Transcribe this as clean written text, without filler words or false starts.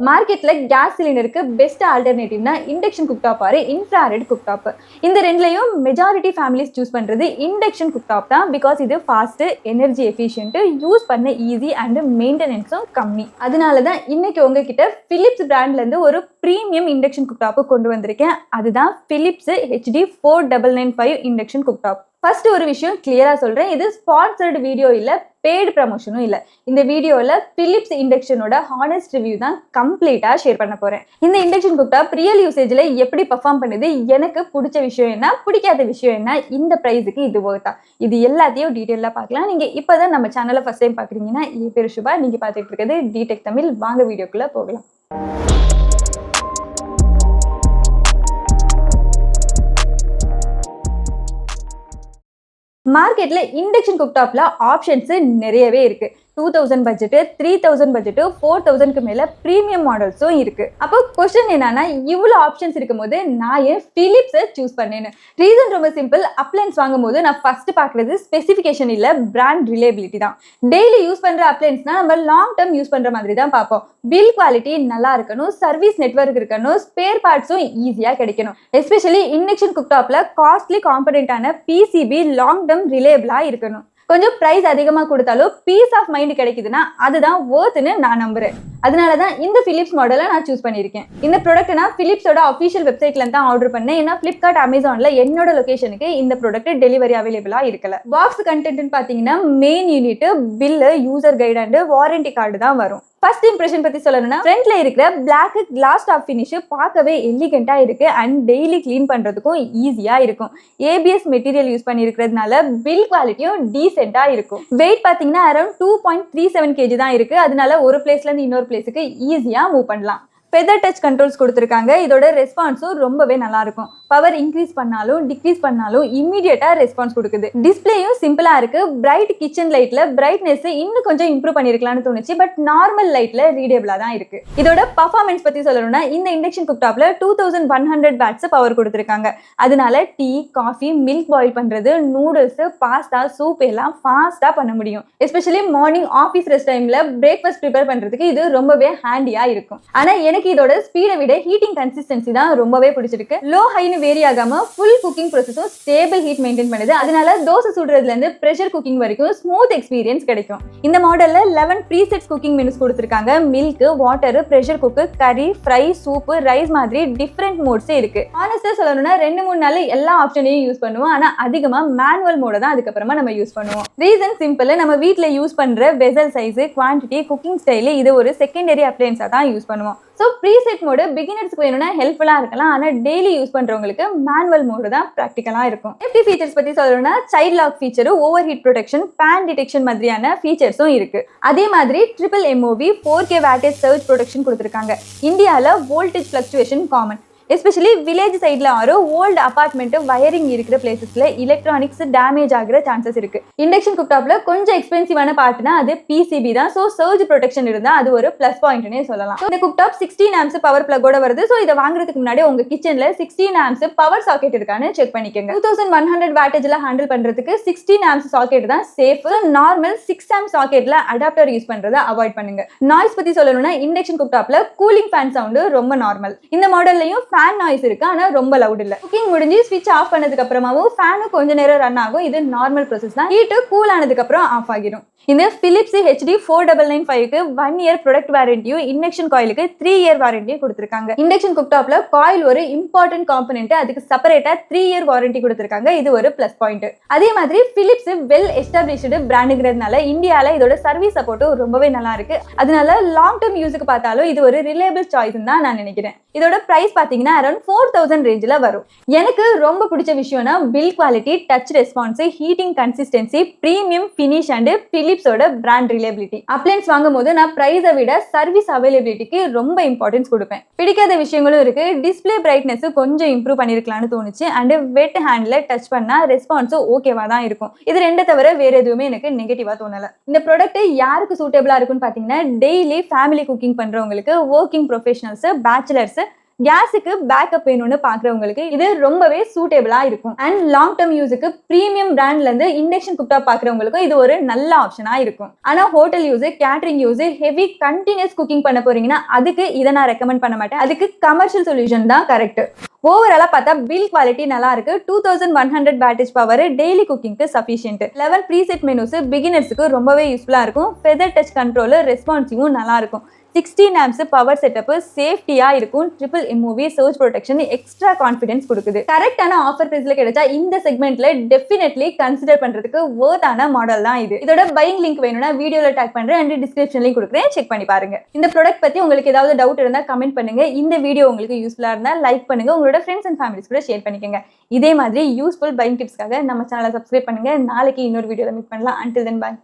மார்க்கெட்ல கேஸ் சிலிண்டருக்கு பெஸ்ட் ஆல்டர்னேட்டிவ்னா induction cooktop or infrared cooktop. இந்த ரெண்டுலையும் மெஜாரிட்டி ஃபேமிலிஸ் சூஸ் பண்றது இண்டக்ஷன் குக்டாப் தான். பிகாஸ் இது ஃபாஸ்ட், எனர்ஜி எஃபிஷியன்ட், யூஸ் பண்ண ஈஸி அண்ட் மெயின்டெனன்ஸும் கம்மி. அதனால தான் இன்னைக்கு உங்ககிட்ட பிலிப்ஸ் பிராண்ட்ல இருந்து ஒரு ப்ரீமியம் இண்டக்ஷன் குக்டாப் கொண்டு வந்திருக்கேன். அதுதான் Philips HD4995 induction cooktop. First ஒரு விஷயம் கிளியரா சொல்றேன், இது ஸ்பான்சர்டு வீடியோ இல்ல, பெய்டு ப்ரமோஷனும் இல்ல. இந்த வீடியோல Philips இண்டக்ஷனோட ஹானஸ்ட் ரிவ்யூ தான் கம்ப்ளீட்டா ஷேர் பண்ண போறேன். இந்த இண்டக்ஷன் குக்டாப் ரியல் யூசேஜ்ல எப்படி பெர்ஃபார்ம் பண்ணுது, எனக்கு பிடிச்ச விஷயம் என்ன, பிடிக்காத விஷயம் என்ன, இந்த பிரைஸுக்கு இது ஒர்த்தா, இது எல்லாத்தையும் டீட்டெயிலா பார்க்கலாம். நீங்க இப்பதான் நம்ம சேனலை ஃபர்ஸ்ட் டைம் பாக்குறீங்கன்னா, என் பேரு சுபா, நீங்க பார்த்துட்டு இருக்கிறது டிடெக் தமிழ். வாங்க வீடியோக்குள்ள போகலாம். மார்க்கெட்ல இண்டக்ஷன் குக்டாப்ல ஆப்ஷன்ஸ் நிறையவே இருக்கு. 2000 பட்ஜெட், 3000 பட்ஜெட், 4000க்கு மேல பிரீமியம் மாடல்ஸும் இருக்கு. அப்போ क्वेश्चन என்னன்னா, இவ்வளவு ஆப்ஷன்ஸ் இருக்கும்போது நான் ஏன் Philips சூஸ் பண்ணேன்னு? ரீசன் ரொம்ப சிம்பிள். அப்ளையன்ஸ் வாங்கும்போது நான் ஃபர்ஸ்ட் பார்க்கிறது ஸ்பெசிஃபிகேஷன் இல்ல, பிராண்ட் ரிலேபிலிட்டி தான். டெய்லி யூஸ் பண்ற அப்ளையன்ஸ்னா நம்ம லாங் டர்ம் யூஸ் பண்ற மாதிரி தான் பார்ப்போம். பில் குவாலிட்டி நல்லா இருக்கணும், சர்வீஸ் நெட்வொர்க் இருக்கணும், ஸ்பேர் பார்ட்ஸும் ஈஸியா கிடைக்கணும். எஸ்பெஷலி இண்டக்ஷன் குக்டாப்ல காஸ்ட்லி காம்பனண்டான பிசிபி லாங் டர்ம் ரிலேபிளா இருக்கணும். கொஞ்சம் பிரைஸ் அதிகமா கொடுத்தாலும் பீஸ் ஆஃப் மைண்ட் கிடைக்குதுன்னா அதுதான் வர்த்னு நான் நம்புறேன். அதனாலதான் இந்த Philips மாடலை நான் சூஸ் பண்ணியிருக்கேன். இந்த ப்ராடக்ட் நான் Philipsோட அஃபிஷியல் வெப்சைட்ல தான் ஆர்டர் பண்ணேன். ஏன்னா Flipkart, Amazonல என்னோட லொகேஷனுக்கு இந்த ப்ராடக்ட் டெலிவரி அவைலபிளா இருக்கல. பாக்ஸ் கண்டென்ட்னு பாத்தீங்கன்னா main unit, bill, user guide and warranty card தான் வரும். ஃபர்ஸ்ட் இம்ப்ரெஷன் பத்தி சொல்லணும்னா, ஃப்ரண்ட்ல இருக்கிற பிளாக் கிளாஸ் டாப் ஃபினிஷ் பார்க்கவே எலிகென்ட்டா இருக்கு அண்ட் டெய்லி கிளீன் பண்றதுக்கும் ஈஸியா இருக்கும். ஏபிஎஸ் மெட்டீரியல் யூஸ் பண்ணி இருக்கிறதுனால பில் குவாலிட்டியும் டீசென்ட்டா இருக்கும். வெயிட் பாத்தீங்கன்னா அரௌண்ட் 2.37 kg தான் இருக்கு. அதனால ஒரு பிளேஸ்ல இருந்து இன்னொரு பிளேஸுக்கு ஈஸியா மூவ் பண்ணலாம். ஃபெதர் டச் கண்ட்ரோல்ஸ் கொடுத்துருக்காங்க. இதோட ரெஸ்பான்ஸும் ரொம்பவே நல்லா இருக்கும். பவர் இன்க்ரீஸ் பண்ணாலும் டிக்ரீஸ் பண்ணாலும் இம்மீடியட்டா ரெஸ்பான்ஸ் கொடுக்குது. டிஸ்பிளேயும் சிம்பிளா இருக்கு. பிரைட் கிச்சன் லைட்ல பிரைட்னஸ் இன்னும் கொஞ்சம் இம்ப்ரூவ் பண்ணிருக்கலாம்னு தோணுச்சு. பட் நார்மல் லைட்ல ரீடேபிளா தான் இருக்கு. இதோட பர்ஃபார்மன்ஸ் பத்தி சொல்லணும்னா, இந்த இண்டக்ஷன் குக்டாப்ல 2100 வாட்ஸ் பவர் கொடுத்துருக்காங்க. அதனால டீ, காஃபி, மில்க் பாயில் பண்றது, நூடுல்ஸ், பாஸ்தா, சூப் எல்லாம் ஃபாஸ்டா பண்ண முடியும். எஸ்பெஷலி மார்னிங் ஆஃபீஸ் ரெஸ்ட் டைம்ல பிரேக்ஃபாஸ்ட் ப்ரிப்பேர் பண்றதுக்கு இது ரொம்பவே ஹேண்டியா இருக்கும். ஆனா எனக்கு இதோட ஸ்பீடை விட ஹீட்டிங் கன்சிஸ்டன்சி தான் ரொம்பவே பிடிச்சிருக்கு. லோ ஹைன்னு வேரி ஆகாம ஃபுல் குக்கிங் ப்ராசஸும் ஸ்டேபிள் ஹீட் மெயின்டைன் பண்ணுது. அதனால தோசை சுடுறதுல இருந்து பிரஷர் குக்கிங் வரைக்கும் ஸ்மூத் எக்ஸ்பீரியன்ஸ் கிடைக்கும். இந்த மாடல்ல 11 ப்ரீசெட்ஸ் குக்கிங் மெனுஸ் கொடுத்திருக்காங்க. மில்க், வாட்டர், பிரஷர் குக்கு, கறி, ஃப்ரை, சூப், ரைஸ் மாதிரி டிஃபரெண்ட் மோட்ஸே இருக்கு. ஆனஸ்டா சொல்லணும்னா 2-3 நாள் எல்லா ஆப்ஷனையும் யூஸ் பண்ணுவோம். ஆனா அதிகமா மேனுவல் மோட தான் அதுக்கப்புறமா நம்ம யூஸ் பண்ணுவோம். ரீசன் சிம்பிள், நம்ம வீட்டுல யூஸ் பண்ற vessel size, quantity, cooking style இது ஒரு செகண்டரி அப்ளையன்ஸா தான் யூஸ் பண்ணுவோம். ஸோ ப்ரீசெட் மோடு பிகினர்ஸ்க்கு வேணும்னா ஹெல்ப்ஃபுல்லாக இருக்கலாம். ஆனால் டெய்லி யூஸ் பண்ணுறவங்களுக்கு மேனுவல் மோடு தான் ப்ராக்டிக்கலாக இருக்கும். சேஃப்டி ஃபீச்சர்ஸ் பற்றி சொல்லணும்னா, child lock feature, over heat protection, pan detection மாதிரியான ஃபீச்சர்ஸும் இருக்கு. அதே மாதிரி triple MOV 4K wattage surge protection கொடுத்துருக்காங்க. இந்தியாவில் voltage fluctuation common. Especially village சைட்ல ஆரோ ஓல்டு அபார்ட்மெண்ட் வயரிங் இருக்கிற பிளேசஸ்ல எலக்ட்ரானிக்ஸ் டேமேஜ் ஆகிற சான்சஸ் இருக்கு. இண்டக்ஷன் குக்டாப்ல கொஞ்சம் எக்ஸ்பென்சிவான பார்ட்னா அது பிசிபி தான். ஸோ சர்ஜ் ப்ரொடெக்ஷன் இருந்தா அது ஒரு பிளஸ் பாயிண்ட்னே சொல்லலாம். இந்த குக்டாப் 16 amps பவர் பிளக்கோட வருது. ஸோ இதை வாங்குறதுக்கு முன்னாடி உங்க கிச்சன்ல 16 amps பவர் சாக்கெட் இருக்கான்னு செக் பண்ணிக்கோங்க. 2100 வாட்டேஜ்ல ஹேண்டில் பண்றதுக்கு 16 amps சாக்கெட் தான் சேஃப். நார்மல் 6 amps சாக்கெட்ல அடாப்டர் யூஸ் பண்றதை அவாய்ட் பண்ணுங்க. நாய்ஸ் பத்தி சொல்லணும்னா, இண்டக்ஷன் குக்டாப்ல கூலிங் ஃபேன் சவுண்ட் ரொம்ப நார்மல். இந்த மாடல்லையும் ஃபேன் நாய்ஸ் இருக்கு, ஆனா ரொம்ப லவுட் இல்ல. குக்கிங் முடிஞ்சு ஸ்விட்ச் ஆஃப் பண்ணதுக்கு அப்புறமாவும் ஃபேனும் கொஞ்ச நேரம் ரன் ஆகும். இது நார்மல் ப்ராசஸ் தான். ஹீட் கூல் ஆனதுக்கு அப்புறம் ஆஃப் ஆகிடும். இந்த Philips HD4995க்கு 1 year ப்ராடக்ட் வாரண்டியும், இண்டக்ஷன் காயிலுக்கு 3 year வாரண்டியும் கொடுத்திருக்காங்க. இண்டக்ஷன் குக்டாப்ல காயில் ஒரு இம்பார்ட்டன்ட் காம்பனன்ட், அதுக்கு செப்பரேட்டா 3 year வாரண்டி கொடுத்திருக்காங்க. இது ஒரு பிளஸ் பாயிண்ட். அதே மாதிரி Philips வெல் எஸ்டாப்லிஷ்டு பிராண்டுங்கிறதுனால இந்தியால இதோட சர்வீஸ் சப்போர்ட்டும் ரொம்பவே நல்லா இருக்கு. அதனால லாங் டர்ம் யூஸுக்கு பார்த்தாலும் இது ஒரு ரிலேபிள் சாய்ஸ் தான் நான் நினைக்கிறேன். இதோட பிரைஸ் பாத்தீங்கன்னா அரௌண்ட் 4000 ரேஞ்சில் வரும். எனக்கு ரொம்ப பிடிச்ச விஷயம்னா build quality, touch response, heating consistency, premium finish and Philipsோட பிராண்ட் ரிலேபிலிட்டி. அப்ளையன்ஸ் வாங்கும் போது நான் பிரைஸை விட சர்வீஸ் அவைலபிலிட்டிக்கு ரொம்ப இம்பார்ட்டன்ஸ் கொடுப்பேன். பிடிக்காத விஷயங்களும் இருக்கு. டிஸ்பிளே பிரைட்னஸ் கொஞ்சம் இம்ப்ரூவ் பண்ணிருக்கலாம்னு தோணுச்சு. அண்ட் வெட் ஹேண்ட்ல டச் பண்ணா ரெஸ்பான்ஸும் ஓகேவா தான் இருக்கும். இது ரெண்டை தவிர வேற எதுவுமே எனக்கு நெகட்டிவா தோணல. இந்த ப்ராடக்ட் யாருக்கு சூட்டபிளா இருக்குன்னு பாத்தீங்கன்னா, டெய்லி ஃபேமிலி குக்கிங் பண்றவங்களுக்கு, ஒர்க்கிங் ப்ரொஃபஷனல்ஸ், பேச்சுலர்ஸ், கேஸுக்கு பேக்கப் வேணும்னு பாக்குறவங்களுக்கு இது ரொம்பவே சூட்டபிளா இருக்கும். அண்ட் லாங் டர்ம் யூஸுக்கு பிரீமியம் பிராண்ட்ல இருந்து இண்டக்ஷன் குக்டாப் பாக்குறவங்களுக்கும் இது ஒரு நல்ல ஆப்ஷனா இருக்கும். ஆனா hotel use, catering use, heavy continuous cooking பண்ண போறீங்கன்னா அதுக்கு இதை நான் ரெக்கமெண்ட் பண்ண மாட்டேன். அதுக்கு கமர்ஷியல் சொல்யூஷன் தான் கரெக்ட். ஓவராலா பார்த்தா பில் குவாலிட்டி நல்லா இருக்கு. 2100 பேட்டேஜ் பவர் டெய்லி குக்கிங்க்கு சஃபிஷியன்ட். 11 ப்ரீசெட் மெனுஸ் பிகினர்ஸ்க்கு ரொம்பவே யூஸ்ஃபுல்லா இருக்கும். ஃபெதர் டச் கண்ட்ரோல் ரெஸ்பான்சிவும் நல்லா இருக்கும். 16 amps பவர் செட்டப் சேஃப்டியா இருக்கும். Triple MOV surge protection extra confidence கொடுக்குது. கரெக்டான ஆஃபர் பிரைஸ்ல கிடைச்சா இந்த செக்மெண்ட்ல டெஃபினெட்லி கன்சிடர் பண்றதுக்கு வர்த்தான மாடல் தான் இது. இதோட பையிங் லிங்க் வேணும்னா வீடியோல டேக் பண்றேன் அண்ட் டிஸ்கிரிப்ஷன்லயும் கொடுக்குறேன், செக் பண்ணி பாருங்க. இந்த ப்ராடக்ட் பத்தி உங்களுக்கு ஏதாவது டவுட் இருந்தா கமெண்ட் பண்ணுங்க. இந்த வீடியோ உங்களுக்கு யூஸ்ஃபுல்லா இருந்தா லைக் பண்ணுங்க, உங்களோட ஃப்ரெண்ட்ஸ் அண்ட் ஃபேமிலிஸ் கூட ஷேர் பண்ணிக்கோங்க. இதே மாதிரி யூஸ்ஃபுல் பையிங் டிப்ஸ்க்காக நம்ம சேனலை சப்ஸ்கிரைப் பண்ணுங்க. நாளைக்கு இன்னொரு வீடியோல மீட் பண்ணலாம். until then bye.